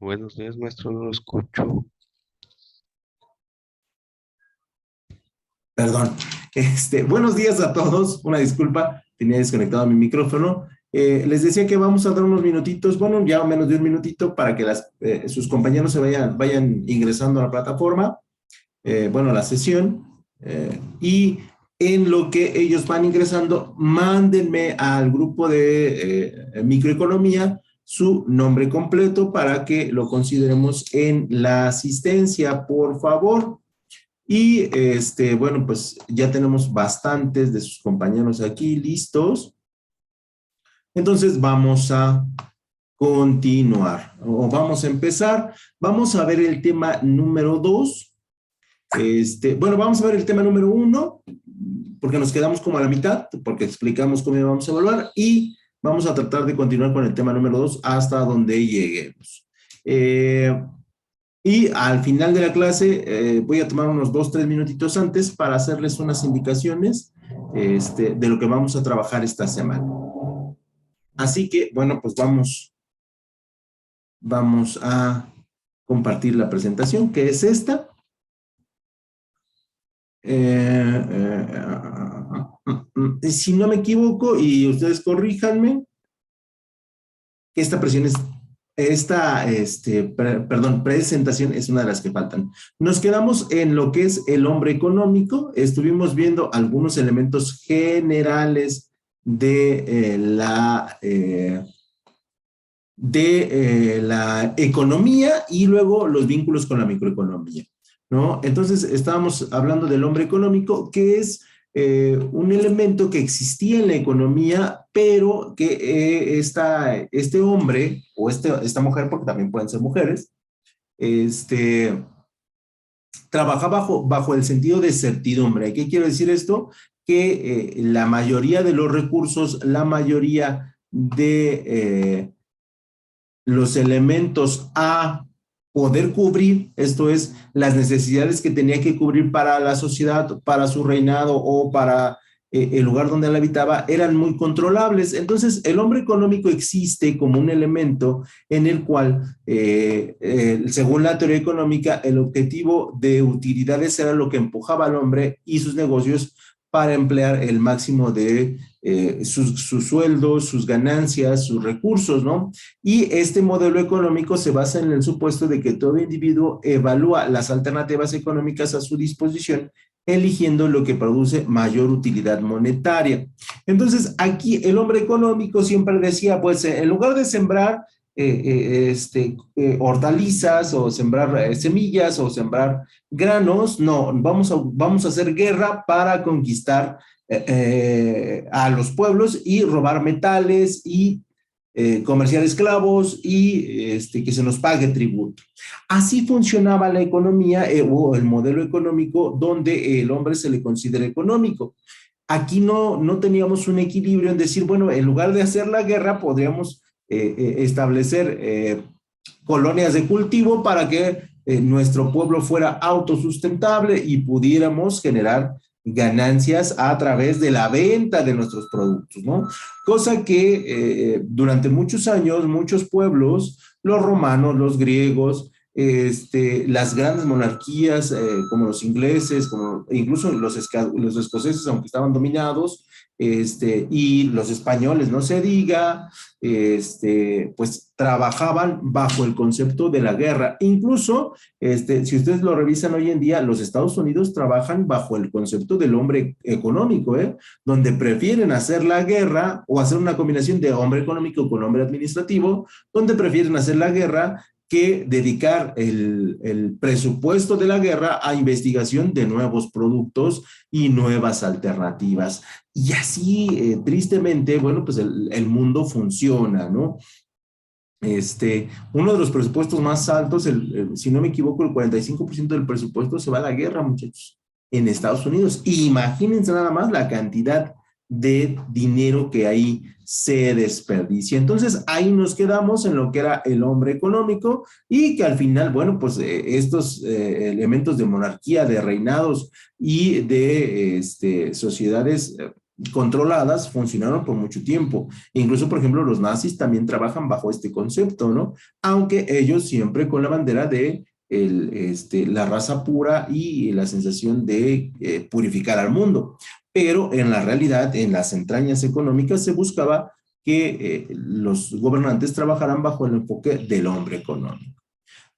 Buenos días, maestro, no lo escucho. Perdón. Buenos días a todos. Una disculpa, tenía desconectado mi micrófono. Les decía que vamos a dar unos minutitos, bueno, ya menos de un minutito para que sus compañeros vayan ingresando a la plataforma, bueno, a la sesión. Y en lo que ellos van ingresando, mándenme al grupo de microeconomía su nombre completo para que lo consideremos en la asistencia, por favor. Y bueno, pues ya tenemos bastantes de sus compañeros aquí listos. Entonces vamos a continuar o vamos a empezar. Vamos a ver el tema número 2. Bueno, vamos a ver el tema número 1 porque nos quedamos como a la mitad, porque explicamos cómo vamos a evaluar y vamos a tratar de continuar con el tema número 2 hasta donde lleguemos. Y al final de la clase voy a tomar unos 2, 3 minutitos antes para hacerles unas indicaciones de lo que vamos a trabajar esta semana. Así que, bueno, pues vamos a compartir la presentación, que es esta. Si no me equivoco, y ustedes corríjanme, que esta presentación es una de las que faltan. Nos quedamos en lo que es el hombre económico. Estuvimos viendo algunos elementos generales de la economía y luego los vínculos con la microeconomía, ¿no? Entonces, estábamos hablando del hombre económico, que es un elemento que existía en la economía, pero que este hombre, o esta mujer, porque también pueden ser mujeres, trabaja bajo el sentido de certidumbre. ¿Qué quiero decir esto? Que la mayoría de los recursos, la mayoría de los elementos a poder cubrir, esto es, las necesidades que tenía que cubrir para la sociedad, para su reinado o para el lugar donde él habitaba, eran muy controlables. Entonces, el hombre económico existe como un elemento en el cual, según la teoría económica, el objetivo de utilidades era lo que empujaba al hombre y sus negocios para emplear el máximo de sus sueldos, sus ganancias, sus recursos, ¿no? Y este modelo económico se basa en el supuesto de que todo individuo evalúa las alternativas económicas a su disposición, eligiendo lo que produce mayor utilidad monetaria. Entonces, aquí el hombre económico siempre decía, pues en lugar de sembrar hortalizas o sembrar semillas o sembrar granos, no, vamos a hacer guerra para conquistar a los pueblos y robar metales y comerciar esclavos y que se nos pague tributo. Así funcionaba la economía o el modelo económico donde el hombre se le considera económico. Aquí no teníamos un equilibrio en decir, bueno, en lugar de hacer la guerra, podríamos establecer colonias de cultivo para que nuestro pueblo fuera autosustentable y pudiéramos generar ganancias a través de la venta de nuestros productos, ¿no? Cosa que durante muchos años, muchos pueblos, los romanos, los griegos, las grandes monarquías como los ingleses, como incluso los escoceses, aunque estaban dominados, y los españoles, no se diga, pues trabajaban bajo el concepto de la guerra. Incluso, si ustedes lo revisan hoy en día, los Estados Unidos trabajan bajo el concepto del hombre económico, donde prefieren hacer la guerra o hacer una combinación de hombre económico con hombre administrativo, donde prefieren hacer la guerra que dedicar el presupuesto de la guerra a investigación de nuevos productos y nuevas alternativas. Y así, tristemente, bueno, pues el mundo funciona, ¿no? Uno de los presupuestos más altos, si no me equivoco, el 45% del presupuesto se va a la guerra, muchachos, en Estados Unidos. Imagínense nada más la cantidad de dinero que ahí se desperdicia. Entonces, ahí nos quedamos en lo que era el hombre económico y que al final, bueno, pues estos elementos de monarquía, de reinados y de sociedades controladas, funcionaron por mucho tiempo. Incluso, por ejemplo, los nazis también trabajan bajo este concepto, ¿no? Aunque ellos siempre con la bandera de la raza pura y la sensación de purificar al mundo. Pero en la realidad, en las entrañas económicas, se buscaba que los gobernantes trabajaran bajo el enfoque del hombre económico.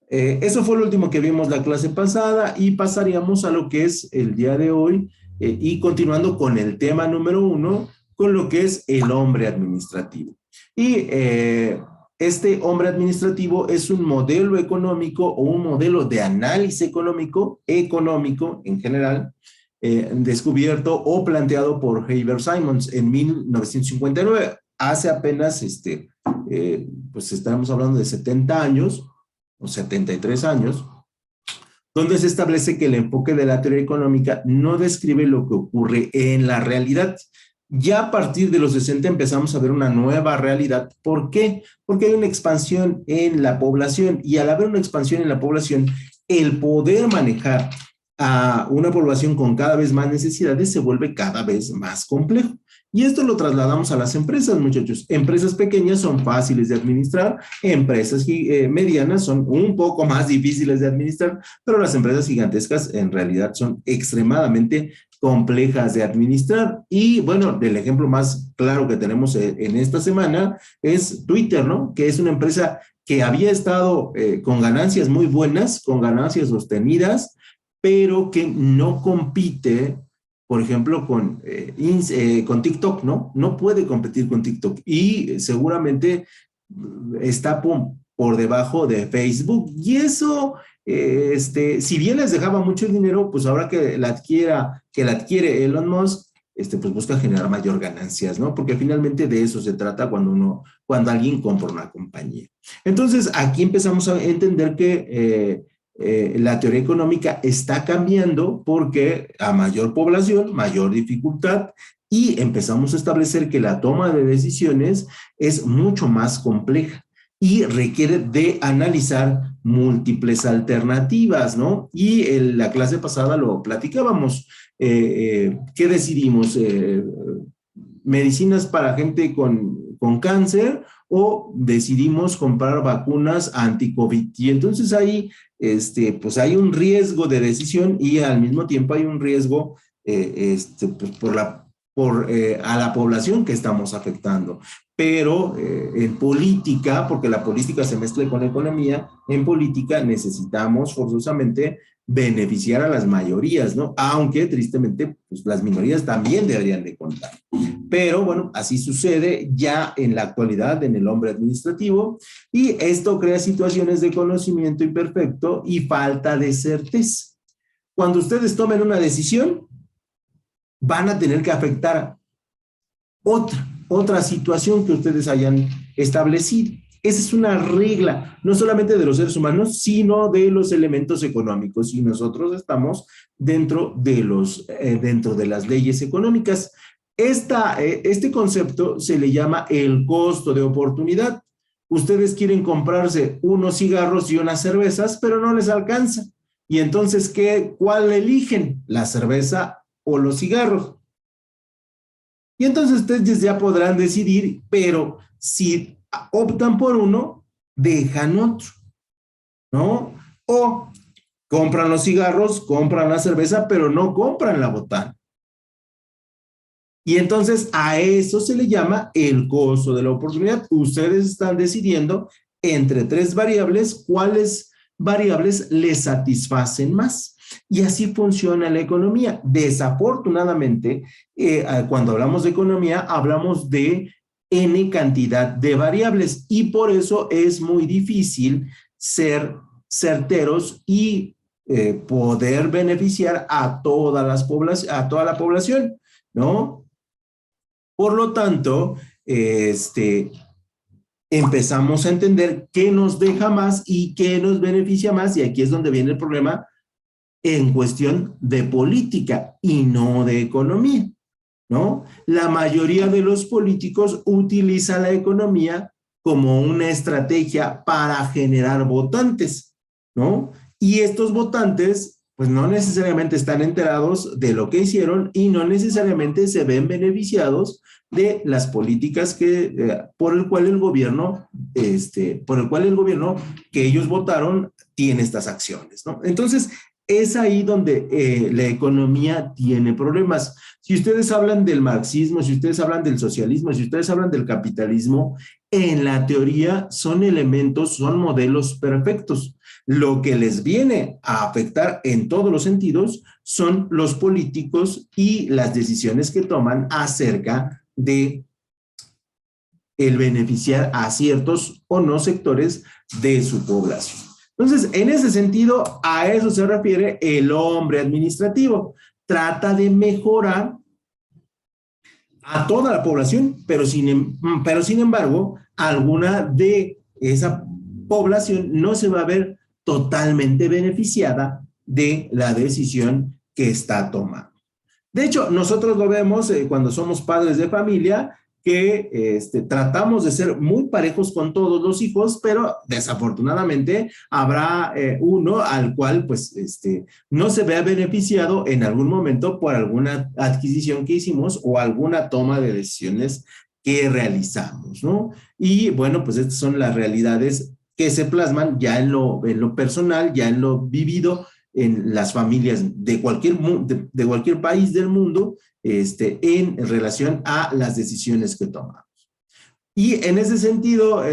Eso fue lo último que vimos la clase pasada y pasaríamos a lo que es el día de hoy y continuando con el tema número 1, con lo que es el hombre administrativo. Y este hombre administrativo es un modelo económico o un modelo de análisis económico en general, descubierto o planteado por Herbert Simons en 1959. Hace apenas, pues estaremos hablando de 70 años, o 73 años, donde se establece que el enfoque de la teoría económica no describe lo que ocurre en la realidad. Ya a partir de los 60 empezamos a ver una nueva realidad. ¿Por qué? Porque hay una expansión en la población y al haber una expansión en la población, el poder manejar a una población con cada vez más necesidades se vuelve cada vez más complejo. Y esto lo trasladamos a las empresas, muchachos. Empresas pequeñas son fáciles de administrar, empresas medianas son un poco más difíciles de administrar, pero las empresas gigantescas en realidad son extremadamente complejas de administrar. Y bueno, el ejemplo más claro que tenemos en esta semana es Twitter, ¿no? Que es una empresa que había estado con ganancias muy buenas, con ganancias sostenidas, pero que no compite, por ejemplo, con TikTok, ¿no? No puede competir con TikTok y seguramente está por debajo de Facebook. Y eso, si bien les dejaba mucho dinero, pues ahora que la adquiere Elon Musk, pues busca generar mayor ganancias, ¿no? Porque finalmente de eso se trata cuando alguien compra una compañía. Entonces, aquí empezamos a entender que la teoría económica está cambiando porque a mayor población, mayor dificultad, y empezamos a establecer que la toma de decisiones es mucho más compleja y requiere de analizar múltiples alternativas, ¿no? Y en la clase pasada lo platicábamos. ¿Qué decidimos? ¿Medicinas para gente con cáncer o decidimos comprar vacunas anti-COVID? Y entonces ahí pues hay un riesgo de decisión y al mismo tiempo hay un riesgo pues a la población que estamos afectando. Pero en política, porque la política se mezcla con economía, en política necesitamos forzosamente beneficiar a las mayorías, ¿no? Aunque tristemente pues las minorías también deberían de contar. Pero bueno, así sucede ya en la actualidad en el hombre administrativo y esto crea situaciones de conocimiento imperfecto y falta de certeza. Cuando ustedes tomen una decisión, van a tener que afectar otra situación que ustedes hayan establecido. Esa es una regla, no solamente de los seres humanos, sino de los elementos económicos. Y nosotros estamos dentro de las leyes económicas. Este concepto se le llama el costo de oportunidad. Ustedes quieren comprarse unos cigarros y unas cervezas, pero no les alcanza. Y entonces, ¿cuál eligen? ¿La cerveza o los cigarros? Y entonces ustedes ya podrán decidir, pero si optan por uno, dejan otro, ¿no? O compran los cigarros, compran la cerveza, pero no compran la botana. Y entonces a eso se le llama el costo de la oportunidad. Ustedes están decidiendo entre tres variables cuáles variables les satisfacen más. Y así funciona la economía. Desafortunadamente, cuando hablamos de economía, hablamos de N cantidad de variables y por eso es muy difícil ser certeros y poder beneficiar a toda la población, ¿no? Por lo tanto, empezamos a entender qué nos deja más y qué nos beneficia más, y aquí es donde viene el problema en cuestión de política y no de economía, ¿no? La mayoría de los políticos utilizan la economía como una estrategia para generar votantes, ¿no? Y estos votantes pues no necesariamente están enterados de lo que hicieron y no necesariamente se ven beneficiados de las políticas por el cual el gobierno, que ellos votaron tiene estas acciones, ¿no? Entonces, es ahí donde la economía tiene problemas. Si ustedes hablan del marxismo, si ustedes hablan del socialismo, si ustedes hablan del capitalismo, en la teoría son elementos, son modelos perfectos. Lo que les viene a afectar en todos los sentidos son los políticos y las decisiones que toman acerca de el beneficiar a ciertos o no sectores de su población. Entonces, en ese sentido, a eso se refiere el hombre administrativo. Trata de mejorar a toda la población, pero sin embargo, alguna de esa población no se va a ver totalmente beneficiada de la decisión que está tomando. De hecho, nosotros lo vemos cuando somos padres de familia, que tratamos de ser muy parejos con todos los hijos, pero desafortunadamente habrá uno al cual pues no se vea beneficiado en algún momento por alguna adquisición que hicimos o alguna toma de decisiones que realizamos, ¿no? Y bueno, pues estas son las realidades que se plasman ya en lo personal, ya en lo vivido en las familias de cualquier país del mundo, en relación a las decisiones que tomamos. Y en ese sentido,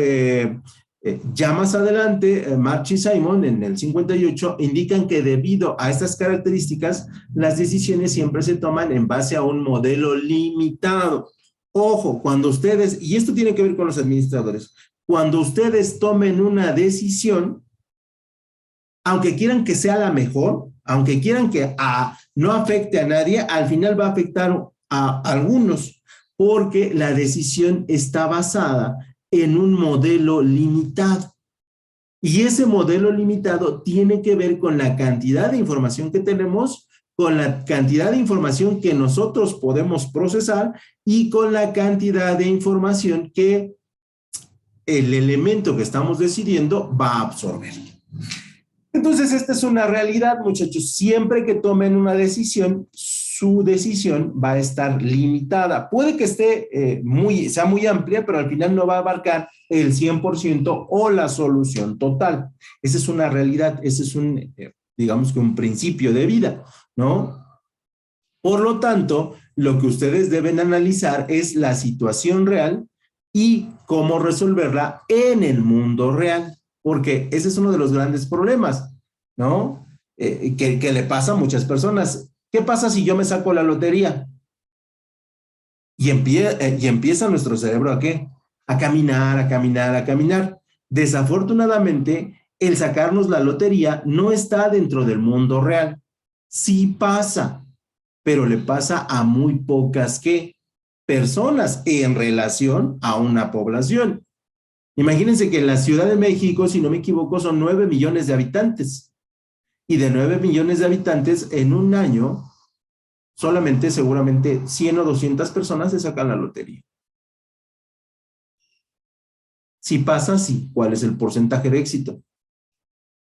ya más adelante, March y Simon, en el 58, indican que debido a estas características, las decisiones siempre se toman en base a un modelo limitado. Ojo, cuando ustedes, y esto tiene que ver con los administradores, cuando ustedes tomen una decisión, aunque quieran que sea la mejor, aunque quieran que no afecte a nadie, al final va a afectar a algunos, porque la decisión está basada en un modelo limitado. Y ese modelo limitado tiene que ver con la cantidad de información que tenemos, con la cantidad de información que nosotros podemos procesar y con la cantidad de información que el elemento que estamos decidiendo va a absorber. Entonces, esta es una realidad, muchachos. Siempre que tomen una decisión, su decisión va a estar limitada. Puede que sea muy amplia, pero al final no va a abarcar el 100% o la solución total. Esa es una realidad, ese es digamos que un principio de vida, ¿no? Por lo tanto, lo que ustedes deben analizar es la situación real y cómo resolverla en el mundo real. Porque ese es uno de los grandes problemas, ¿no? Que le pasa a muchas personas. ¿Qué pasa si yo me saco la lotería? Y empieza nuestro cerebro ¿a qué? A caminar, a caminar, a caminar. Desafortunadamente, el sacarnos la lotería no está dentro del mundo real. Sí pasa, pero le pasa a muy pocas personas en relación a una población. Imagínense que en la Ciudad de México, si no me equivoco, son 9 millones de habitantes. Y de 9 millones de habitantes, en un año, solamente seguramente 100 o 200 personas se sacan la lotería. Si pasa, sí. ¿Cuál es el porcentaje de éxito?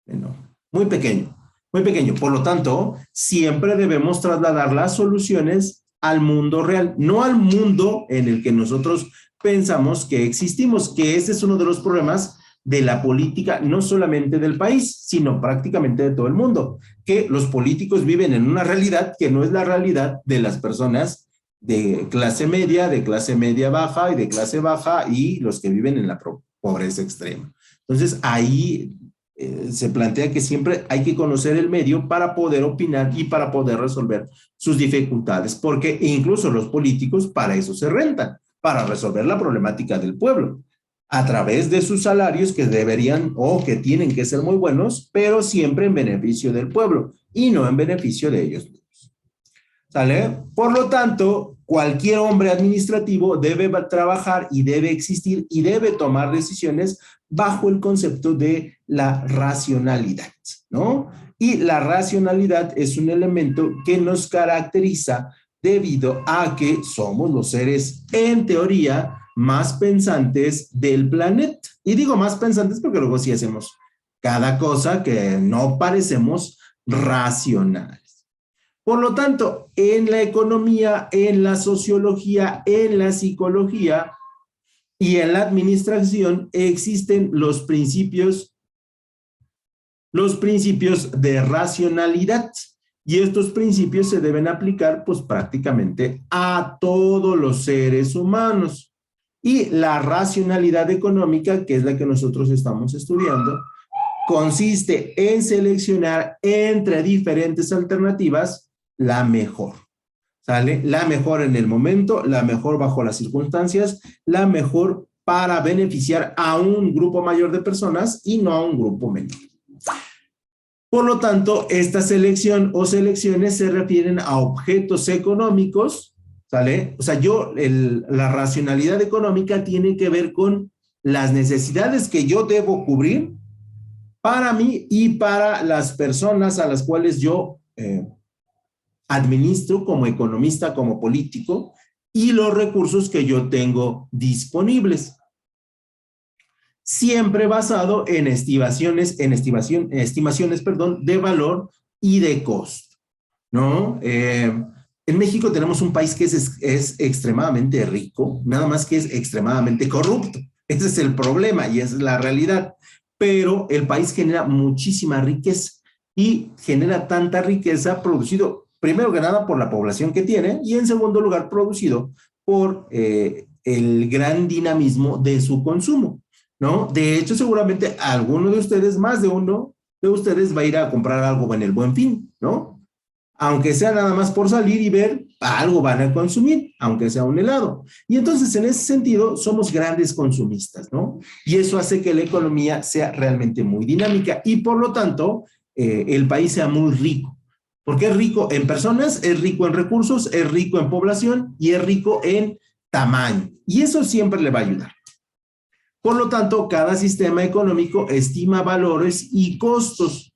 Bueno, muy pequeño, muy pequeño. Por lo tanto, siempre debemos trasladar las soluciones al mundo real, no al mundo en el que nosotros pensamos que existimos, que ese es uno de los problemas de la política, no solamente del país, sino prácticamente de todo el mundo, que los políticos viven en una realidad que no es la realidad de las personas de clase media baja y de clase baja y los que viven en la pobreza extrema. Entonces, ahí se plantea que siempre hay que conocer el medio para poder opinar y para poder resolver sus dificultades, porque incluso los políticos para eso se rentan, para resolver la problemática del pueblo, a través de sus salarios que deberían o que tienen que ser muy buenos, pero siempre en beneficio del pueblo y no en beneficio de ellos mismos. ¿Sale? Por lo tanto, cualquier hombre administrativo debe trabajar y debe existir y debe tomar decisiones bajo el concepto de la racionalidad, ¿no? Y la racionalidad es un elemento que nos caracteriza debido a que somos los seres, en teoría, más pensantes del planeta. Y digo más pensantes porque luego sí hacemos cada cosa que no parecemos racionales. Por lo tanto, en la economía, en la sociología, en la psicología y en la administración existen los principios de racionalidad. Y estos principios se deben aplicar pues prácticamente a todos los seres humanos. Y la racionalidad económica, que es la que nosotros estamos estudiando, consiste en seleccionar entre diferentes alternativas la mejor. ¿Sale? La mejor en el momento, la mejor bajo las circunstancias, la mejor para beneficiar a un grupo mayor de personas y no a un grupo menor. Por lo tanto, esta selección o selecciones se refieren a objetos económicos, ¿sale? O sea, la racionalidad económica tiene que ver con las necesidades que yo debo cubrir para mí y para las personas a las cuales yo administro como economista, como político, y los recursos que yo tengo disponibles. Siempre basado en estimaciones de valor y de costo, ¿no? En México tenemos un país que es extremadamente rico, nada más que es extremadamente corrupto. Ese es el problema y esa es la realidad. Pero el país genera muchísima riqueza y genera tanta riqueza producido, primero que nada, por la población que tiene y en segundo lugar, producido por el gran dinamismo de su consumo, ¿no? De hecho, seguramente alguno de ustedes, más de uno de ustedes va a ir a comprar algo en el Buen Fin, ¿no? Aunque sea nada más por salir y ver, algo van a consumir, aunque sea un helado. Y entonces, en ese sentido, somos grandes consumistas, ¿no? Y eso hace que la economía sea realmente muy dinámica y, por lo tanto, el país sea muy rico. Porque es rico en personas, es rico en recursos, es rico en población y es rico en tamaño. Y eso siempre le va a ayudar. Por lo tanto, cada sistema económico estima valores y costos.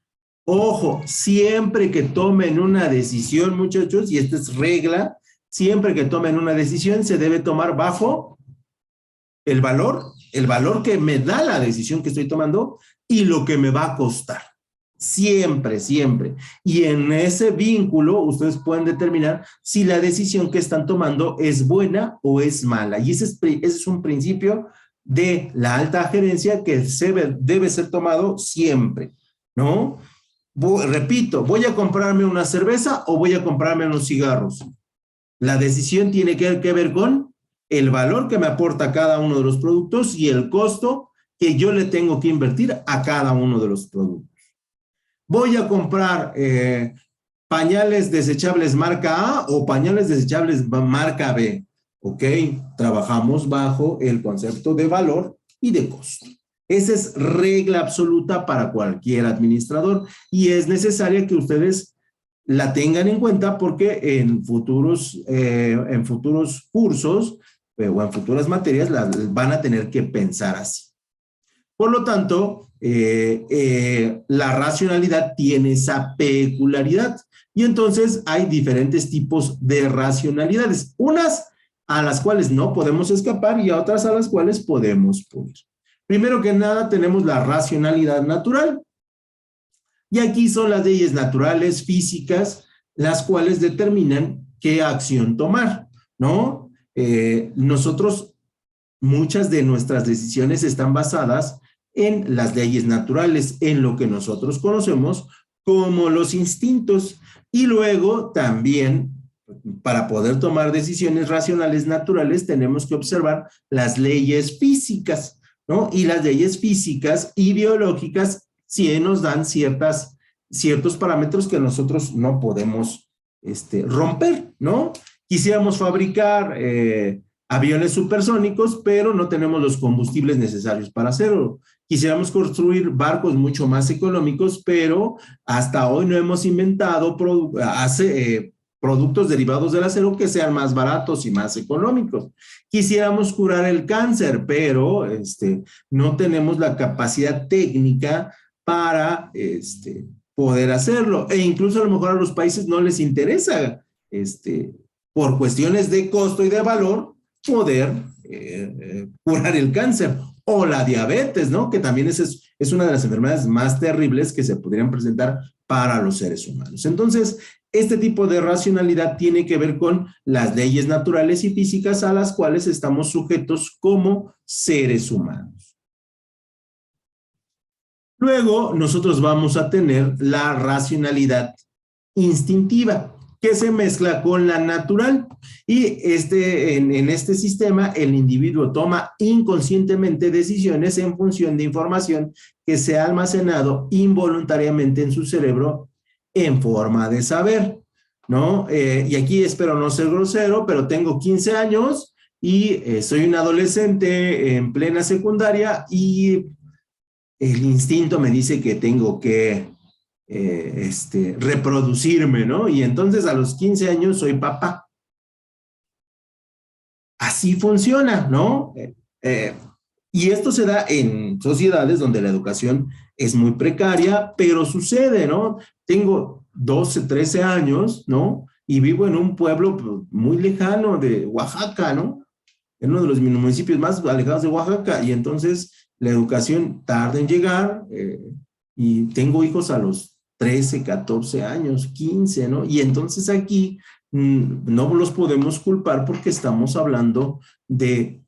Ojo, siempre que tomen una decisión, muchachos, y esta es regla, siempre que tomen una decisión se debe tomar bajo el valor que me da la decisión que estoy tomando y lo que me va a costar. Siempre, siempre. Y en ese vínculo ustedes pueden determinar si la decisión que están tomando es buena o es mala. Y ese es un principio de la alta gerencia que debe ser tomado siempre, ¿no? Repito, ¿voy a comprarme una cerveza o voy a comprarme unos cigarros? La decisión tiene que ver con el valor que me aporta cada uno de los productos y el costo que yo le tengo que invertir a cada uno de los productos. ¿Voy a comprar pañales desechables marca A o pañales desechables marca B? Ok, trabajamos bajo el concepto de valor y de costo. Esa es regla absoluta para cualquier administrador y es necesaria que ustedes la tengan en cuenta porque en futuros cursos o en futuras materias van a tener que pensar así. Por lo tanto, la racionalidad tiene esa peculiaridad y entonces hay diferentes tipos de racionalidades. Unas a las cuales no podemos escapar y a otras a las cuales podemos pulir. Primero que nada tenemos la racionalidad natural. Y aquí son las leyes naturales, físicas, las cuales determinan qué acción tomar, ¿no? Nosotros, muchas de nuestras decisiones están basadas en las leyes naturales, en lo que nosotros conocemos como los instintos. Y luego también, para poder tomar decisiones racionales naturales, tenemos que observar las leyes físicas, ¿no? Y las leyes físicas y biológicas sí nos dan ciertos parámetros que nosotros no podemos romper, ¿no? Quisiéramos fabricar aviones supersónicos, pero no tenemos los combustibles necesarios para hacerlo. Quisiéramos construir barcos mucho más económicos, pero hasta hoy no hemos inventado productos derivados del acero que sean más baratos y más económicos. Quisiéramos curar el cáncer, pero no tenemos la capacidad técnica para poder hacerlo. E incluso a lo mejor a los países no les interesa, por cuestiones de costo y de valor, poder curar el cáncer. O la diabetes, ¿no? Que también es una de las enfermedades más terribles que se podrían presentar para los seres humanos. Entonces, este tipo de racionalidad tiene que ver con las leyes naturales y físicas a las cuales estamos sujetos como seres humanos. Luego, nosotros vamos a tener la racionalidad instintiva, que se mezcla con la natural. Y en este sistema, el individuo toma inconscientemente decisiones en función de información que se ha almacenado involuntariamente en su cerebro en forma de saber, ¿no? Y aquí espero no ser grosero, pero tengo 15 años y soy un adolescente en plena secundaria y el instinto me dice que tengo que reproducirme, ¿no? Y entonces a los 15 años soy papá. Así funciona, ¿no? Y esto se da en sociedades donde la educación es muy precaria, pero sucede, ¿no? Tengo 12, 13 años, ¿no? Y vivo en un pueblo muy lejano de Oaxaca, ¿no? En uno de los municipios más alejados de Oaxaca, y entonces la educación tarda en llegar, y tengo hijos a los 13, 14 años, 15, ¿no? Y entonces aquí no los podemos culpar porque estamos hablando de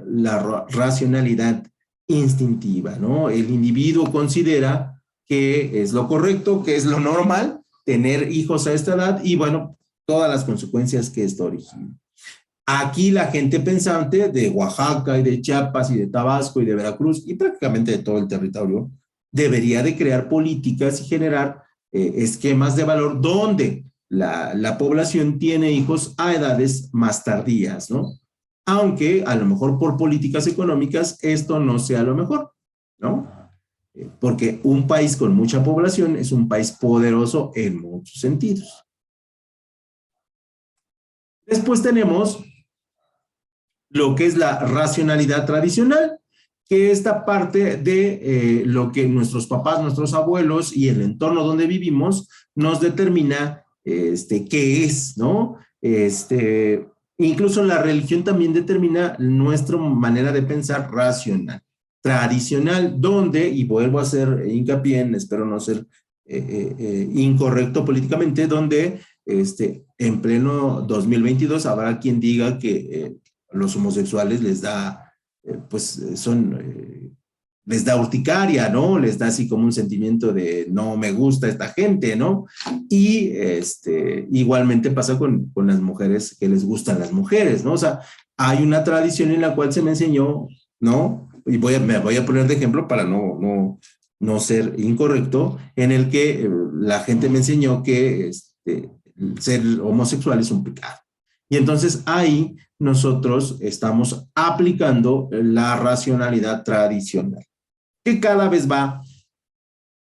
la racionalidad instintiva, ¿no? El individuo considera que es lo correcto, que es lo normal, tener hijos a esta edad y, bueno, todas las consecuencias que esto origina. Aquí la gente pensante de Oaxaca y de Chiapas y de Tabasco y de Veracruz y prácticamente de todo el territorio debería de crear políticas y generar esquemas de valor donde la población tiene hijos a edades más tardías, ¿no? Aunque a lo mejor por políticas económicas esto no sea lo mejor, ¿no? Porque un país con mucha población es un país poderoso en muchos sentidos. Después tenemos lo que es la racionalidad tradicional, que esta parte de lo que nuestros papás, nuestros abuelos y el entorno donde vivimos nos determina qué es, ¿no? Incluso la religión también determina nuestra manera de pensar racional. Tradicional, donde, y vuelvo a hacer hincapié en, espero no ser incorrecto políticamente, donde en pleno 2022 habrá quien diga que los homosexuales les da, les da urticaria, ¿no? Les da así como un sentimiento de no me gusta esta gente, ¿no? Y igualmente pasa con las mujeres que les gustan las mujeres, ¿no? O sea, hay una tradición en la cual se me enseñó, ¿no? Y me voy a poner de ejemplo para no ser incorrecto, en el que la gente me enseñó que ser homosexual es un pecado. Y entonces ahí nosotros estamos aplicando la racionalidad tradicional, que cada vez va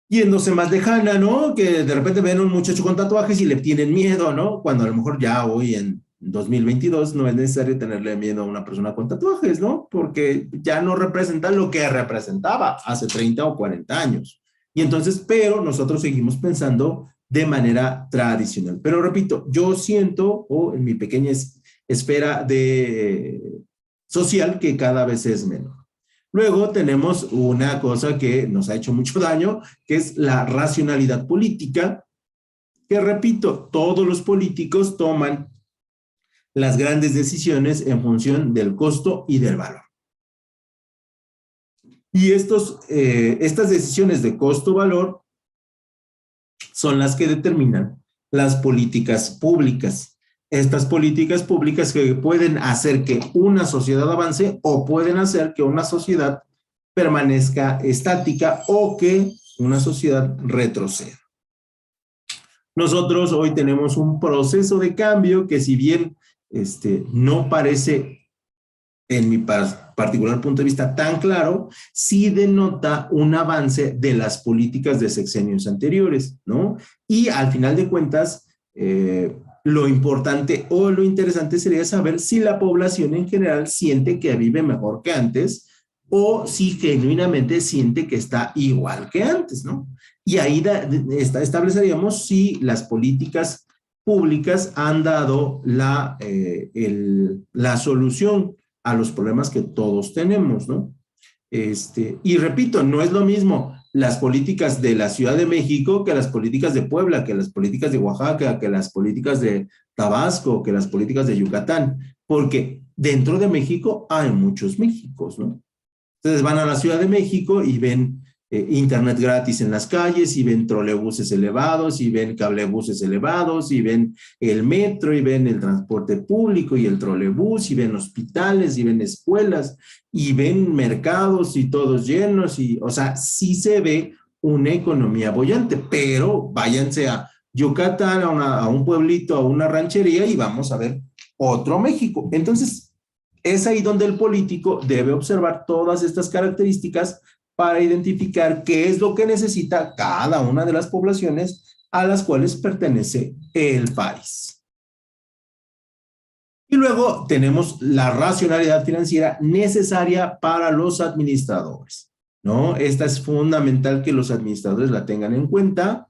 yéndose más lejana, ¿no? Que de repente ven a un muchacho con tatuajes y le tienen miedo, ¿no? Cuando a lo mejor ya hoy en 2022 no es necesario tenerle miedo a una persona con tatuajes, ¿no? Porque ya no representa lo que representaba hace 30 o 40 años. Y entonces, pero nosotros seguimos pensando de manera tradicional. Pero repito, yo siento, o en mi pequeña esfera social, que cada vez es menor. Luego tenemos una cosa que nos ha hecho mucho daño, que es la racionalidad política, que repito, todos los políticos toman las grandes decisiones en función del costo y del valor. Y estas decisiones de costo-valor son las que determinan las políticas públicas. Estas políticas públicas que pueden hacer que una sociedad avance o pueden hacer que una sociedad permanezca estática o que una sociedad retroceda. Nosotros hoy tenemos un proceso de cambio que, si bien no parece, en mi particular punto de vista, tan claro, sí denota un avance de las políticas de sexenios anteriores, ¿no? Y al final de cuentas, lo importante o lo interesante sería saber si la población en general siente que vive mejor que antes o si genuinamente siente que está igual que antes, ¿no? Y ahí estableceríamos si las políticas públicas han dado la solución a los problemas que todos tenemos, ¿no? Y repito, no es lo mismo las políticas de la Ciudad de México que las políticas de Puebla, que las políticas de Oaxaca, que las políticas de Tabasco, que las políticas de Yucatán, porque dentro de México hay muchos Méxicos, ¿no? Ustedes van a la Ciudad de México y ven internet gratis en las calles, y ven trolebuses elevados, y ven cablebuses elevados, y ven el metro, y ven el transporte público y el trolebús, y ven hospitales, y ven escuelas, y ven mercados y todos llenos, y, o sea, sí se ve una economía bollante, pero váyanse a Yucatán, a un pueblito, a una ranchería, y vamos a ver otro México. Entonces, es ahí donde el político debe observar todas estas características para identificar qué es lo que necesita cada una de las poblaciones a las cuales pertenece el país. Y luego tenemos la racionalidad financiera necesaria para los administradores, ¿no? Esta es fundamental que los administradores la tengan en cuenta.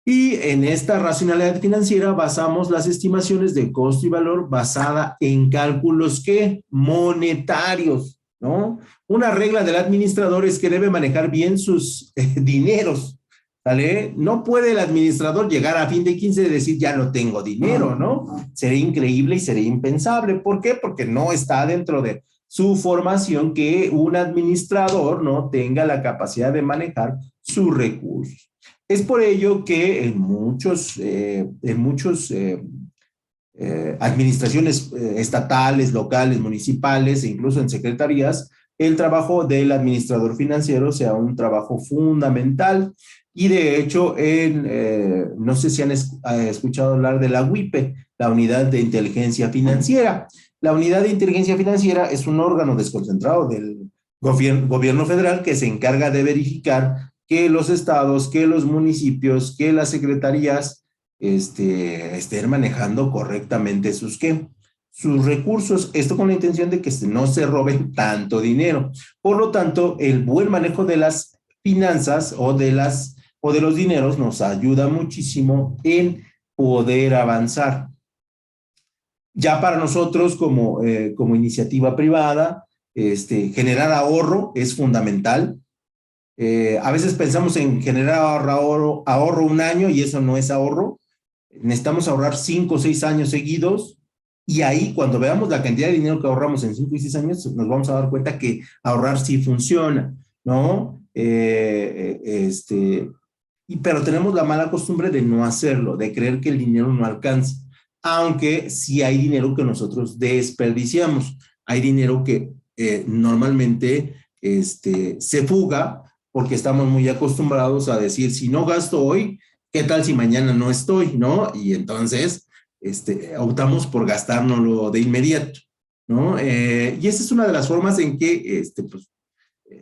Y en esta racionalidad financiera basamos las estimaciones de costo y valor basada en cálculos ¿qué? Monetarios, ¿no? Una regla del administrador es que debe manejar bien sus dineros, ¿vale? No puede el administrador llegar a fin de 15 y decir ya no tengo dinero, ¿no? Sería increíble y sería impensable. ¿Por qué? Porque no está dentro de su formación que un administrador no tenga la capacidad de manejar sus recursos. Es por ello que en muchos administraciones estatales, locales, municipales e incluso en secretarías, el trabajo del administrador financiero sea un trabajo fundamental. Y de hecho, no sé si han escuchado hablar de la UIPE, la Unidad de Inteligencia Financiera. La Unidad de Inteligencia Financiera es un órgano desconcentrado del gobierno federal que se encarga de verificar que los estados, que los municipios, que las secretarías estén manejando correctamente sus recursos. Esto con la intención de que no se roben tanto dinero. Por lo tanto, el buen manejo de las finanzas o de los dineros nos ayuda muchísimo en poder avanzar. Ya para nosotros como iniciativa privada, generar ahorro es fundamental. A veces pensamos en generar ahorro un año y eso no es ahorro. Necesitamos ahorrar 5 o 6 años seguidos, y ahí cuando veamos la cantidad de dinero que ahorramos en 5 y 6 años nos vamos a dar cuenta que ahorrar sí funciona, ¿no? Pero tenemos la mala costumbre de no hacerlo, de creer que el dinero no alcanza, aunque sí hay dinero que nosotros desperdiciamos. Hay dinero que normalmente se fuga porque estamos muy acostumbrados a decir, si no gasto hoy, ¿qué tal si mañana no estoy, no? Y entonces optamos por gastárnoslo de inmediato, ¿no? Y esa es una de las formas en que pues,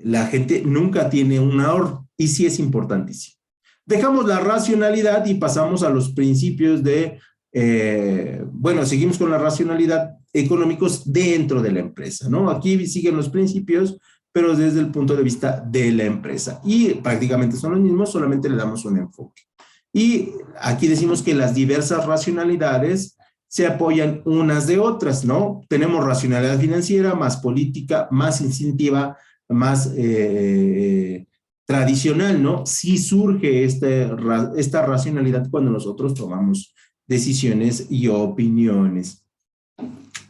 la gente nunca tiene un ahorro, y sí es importantísimo. Dejamos la racionalidad y pasamos a los principios seguimos con la racionalidad económicos dentro de la empresa, ¿no? Aquí siguen los principios, pero desde el punto de vista de la empresa. Y prácticamente son los mismos, solamente le damos un enfoque. Y aquí decimos que las diversas racionalidades se apoyan unas de otras, ¿no? Tenemos racionalidad financiera, más política, más instintiva, más tradicional, ¿no? Sí surge esta racionalidad cuando nosotros tomamos decisiones y opiniones.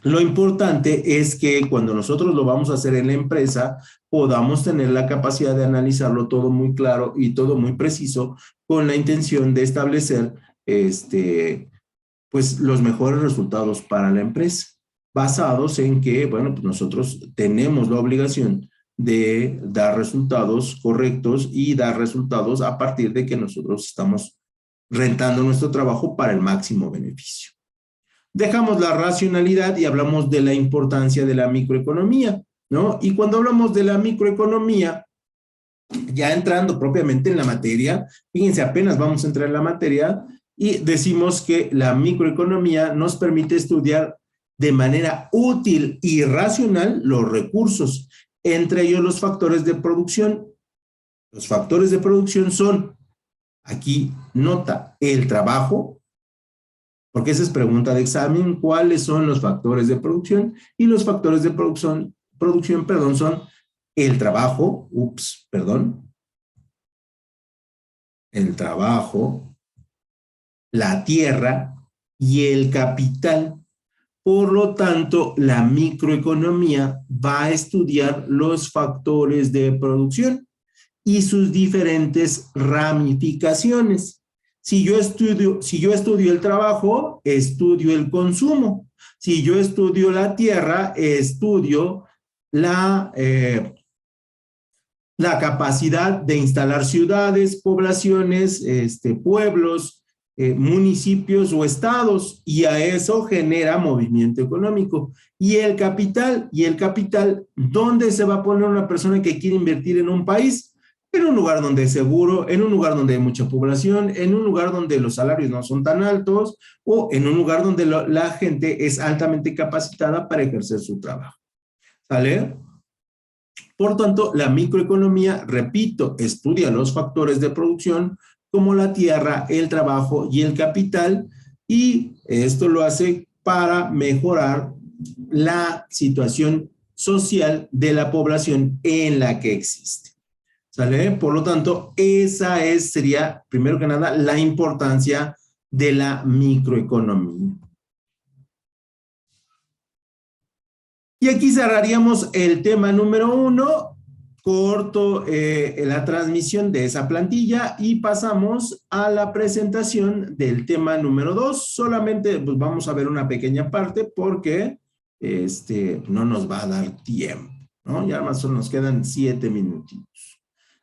Lo importante es que cuando nosotros lo vamos a hacer en la empresa, podamos tener la capacidad de analizarlo todo muy claro y todo muy preciso, con la intención de establecer pues los mejores resultados para la empresa, basados en que, bueno, pues nosotros tenemos la obligación de dar resultados correctos y dar resultados a partir de que nosotros estamos rentando nuestro trabajo para el máximo beneficio. Dejamos la racionalidad y hablamos de la importancia de la microeconomía, ¿no? Y cuando hablamos de la microeconomía, ya entrando propiamente en la materia, fíjense, apenas vamos a entrar en la materia, y decimos que la microeconomía nos permite estudiar de manera útil y racional los recursos, entre ellos los factores de producción. Los factores de producción son, aquí nota, el trabajo, porque esa es pregunta de examen, ¿cuáles son los factores de producción? Y los factores de producción, son el trabajo, el trabajo, la tierra y el capital. Por lo tanto, la microeconomía va a estudiar los factores de producción y sus diferentes ramificaciones. Si yo estudio el trabajo, estudio el consumo. Si yo estudio la tierra, estudio la capacidad de instalar ciudades, poblaciones, pueblos, municipios o estados, y a eso genera movimiento económico. Y el capital, ¿dónde se va a poner una persona que quiere invertir en un país? En un lugar donde es seguro, en un lugar donde hay mucha población, en un lugar donde los salarios no son tan altos, o en un lugar donde la gente es altamente capacitada para ejercer su trabajo. ¿Sale? Por tanto, la microeconomía, repito, estudia los factores de producción como la tierra, el trabajo y el capital, y esto lo hace para mejorar la situación social de la población en la que existe. ¿Sale? Por lo tanto, esa sería, primero que nada, la importancia de la microeconomía. Y aquí cerraríamos el tema número 1, corto la transmisión de esa plantilla y pasamos a la presentación del tema número 2. Solamente pues, vamos a ver una pequeña parte porque no nos va a dar tiempo, ¿no? Ya más nos quedan 7 minutitos.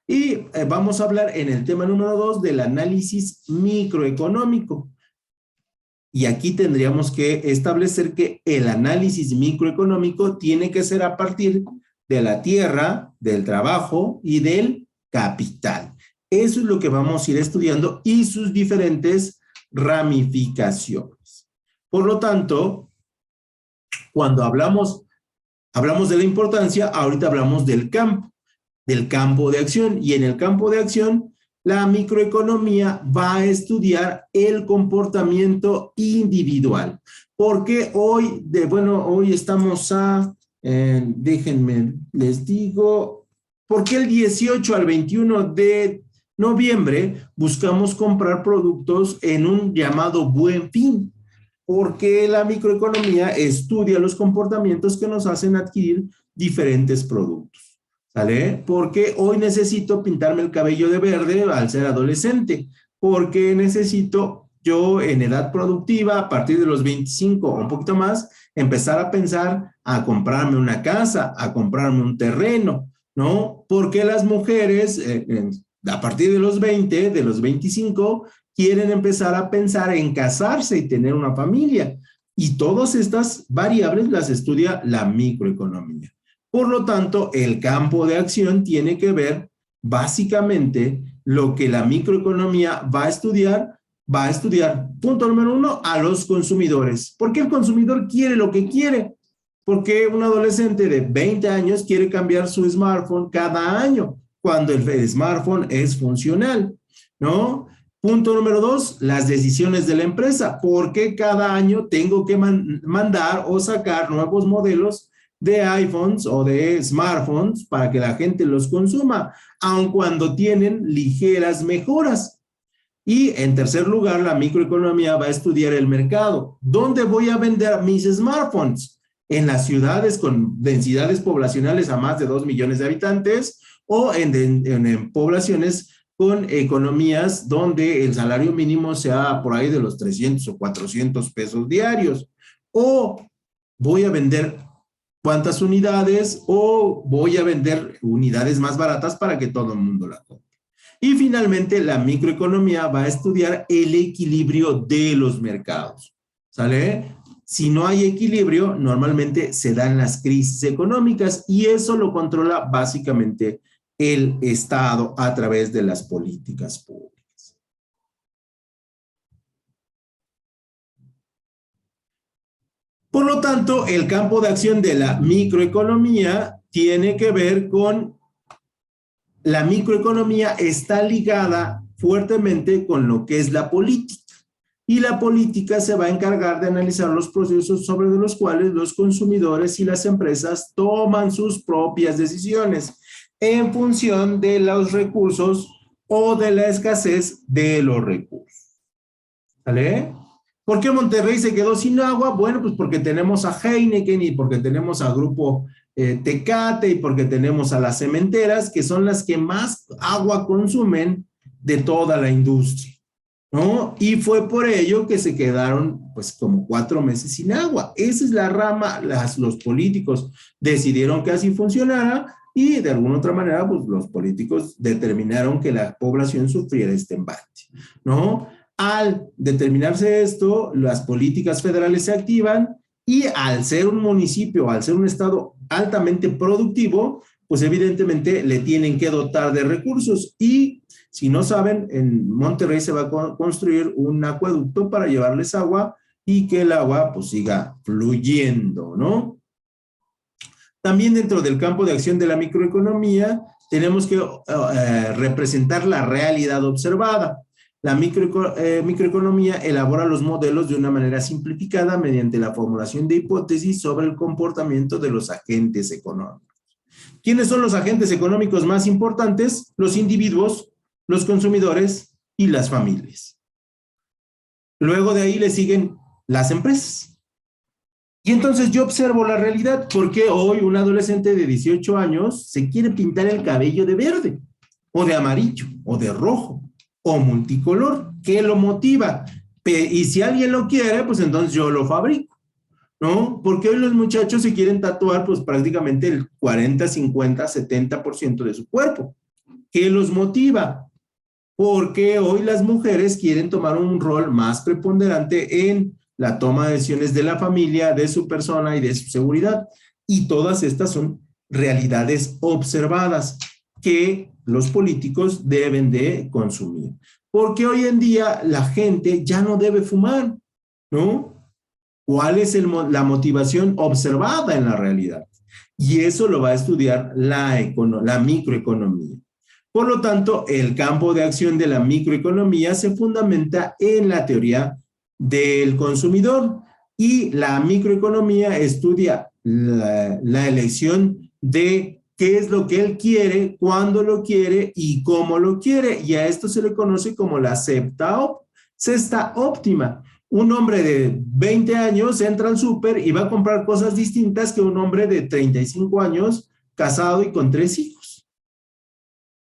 Y vamos a hablar en el tema número 2 del análisis microeconómico. Y aquí tendríamos que establecer que el análisis microeconómico tiene que ser a partir de la tierra, del trabajo y del capital. Eso es lo que vamos a ir estudiando y sus diferentes ramificaciones. Por lo tanto, cuando hablamos de la importancia, ahorita hablamos del campo de acción. Y en el campo de acción, la microeconomía va a estudiar el comportamiento individual. Porque hoy estamos déjenme, les digo, porque el 18 al 21 de noviembre buscamos comprar productos en un llamado Buen Fin. Porque la microeconomía estudia los comportamientos que nos hacen adquirir diferentes productos. ¿Sale? Porque hoy necesito pintarme el cabello de verde al ser adolescente, porque necesito yo en edad productiva, a partir de los 25 o un poquito más, empezar a pensar a comprarme una casa, a comprarme un terreno, ¿no? Porque las mujeres, a partir de los 20, de los 25, quieren empezar a pensar en casarse y tener una familia. Y todas estas variables las estudia la microeconomía. Por lo tanto, el campo de acción tiene que ver básicamente lo que la microeconomía va a estudiar, punto número 1, a los consumidores. ¿Por qué el consumidor quiere lo que quiere? Porque un adolescente de 20 años quiere cambiar su smartphone cada año, cuando el smartphone es funcional, ¿no? Punto número 2, las decisiones de la empresa. ¿Por qué cada año tengo que mandar o sacar nuevos modelos de iPhones o de smartphones para que la gente los consuma, aun cuando tienen ligeras mejoras? Y en tercer lugar, la microeconomía va a estudiar el mercado. ¿Dónde voy a vender mis smartphones? ¿En las ciudades con densidades poblacionales a más de 2 millones de habitantes o en poblaciones con economías donde el salario mínimo sea por ahí de los 300 o 400 pesos diarios? ¿O voy a vender cuántas unidades o voy a vender unidades más baratas para que todo el mundo la compre? Y finalmente, la microeconomía va a estudiar el equilibrio de los mercados. ¿Sale? Si no hay equilibrio, normalmente se dan las crisis económicas y eso lo controla básicamente el Estado a través de las políticas públicas. Por lo tanto, el campo de acción de la microeconomía tiene que ver con la microeconomía está ligada fuertemente con lo que es la política. Y la política se va a encargar de analizar los procesos sobre los cuales los consumidores y las empresas toman sus propias decisiones en función de los recursos o de la escasez de los recursos. ¿Vale? ¿Por qué Monterrey se quedó sin agua? Bueno, pues porque tenemos a Heineken y porque tenemos a Grupo Tecate y porque tenemos a las cementeras, que son las que más agua consumen de toda la industria, ¿no? Y fue por ello que se quedaron pues como 4 meses sin agua. Esa es la rama, los políticos decidieron que así funcionara y de alguna otra manera pues los políticos determinaron que la población sufriera este embate, ¿no? Al determinarse esto, las políticas federales se activan y al ser un municipio, al ser un estado altamente productivo, pues evidentemente le tienen que dotar de recursos y si no saben, en Monterrey se va a construir un acueducto para llevarles agua y que el agua pues siga fluyendo, ¿no? También dentro del campo de acción de la microeconomía tenemos que representar la realidad observada. La microeconomía elabora los modelos de una manera simplificada mediante la formulación de hipótesis sobre el comportamiento de los agentes económicos. ¿Quiénes son los agentes económicos más importantes? Los individuos, los consumidores y las familias. Luego de ahí le siguen las empresas. Y entonces yo observo la realidad porque hoy un adolescente de 18 años se quiere pintar el cabello de verde, o de amarillo, o de rojo, o multicolor. ¿Qué lo motiva? Y si alguien lo quiere, pues entonces yo lo fabrico, ¿no? Porque hoy los muchachos se quieren tatuar pues prácticamente el 40, 50, 70% de su cuerpo. ¿Qué los motiva? Porque hoy las mujeres quieren tomar un rol más preponderante en la toma de decisiones de la familia, de su persona y de su seguridad. Y todas estas son realidades observadas que los políticos deben de consumir. Porque hoy en día la gente ya no debe fumar, ¿no? ¿Cuál es la motivación observada en la realidad? Y eso lo va a estudiar la microeconomía. Por lo tanto, el campo de acción de la microeconomía se fundamenta en la teoría del consumidor y la microeconomía estudia la elección de qué es lo que él quiere, cuándo lo quiere y cómo lo quiere. Y a esto se le conoce como la cesta óptima. Un hombre de 20 años entra al súper y va a comprar cosas distintas que un hombre de 35 años casado y con 3 hijos.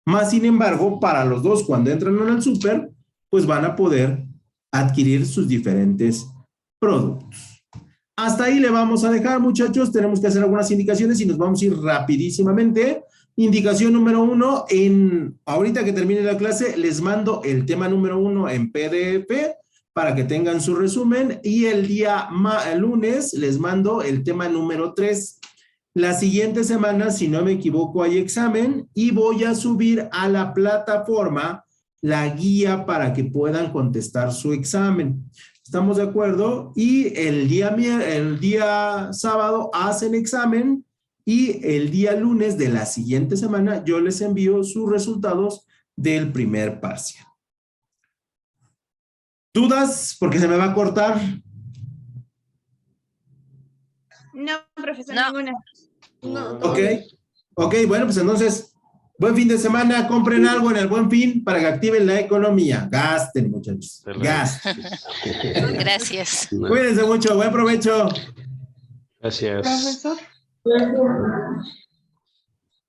Más sin embargo, para los dos, cuando entran al súper, pues van a poder adquirir sus diferentes productos. Hasta ahí le vamos a dejar, muchachos. Tenemos que hacer algunas indicaciones y nos vamos a ir rapidísimamente. Indicación número 1, ahorita que termine la clase, les mando el tema número 1 en PDF para que tengan su resumen y el lunes les mando el tema número 3. La siguiente semana, si no me equivoco, hay examen y voy a subir a la plataforma la guía para que puedan contestar su examen. ¿Estamos de acuerdo? Y el día sábado hacen examen y el día lunes de la siguiente semana yo les envío sus resultados del primer parcial. ¿Dudas? Porque se me va a cortar. No, profesor, No. ninguna. No. Ok, bueno, pues entonces, buen fin de semana, compren algo en el Buen Fin para que activen la economía. Gasten, muchachos, gasten. Gracias. Cuídense mucho, buen provecho. Gracias. Profesor.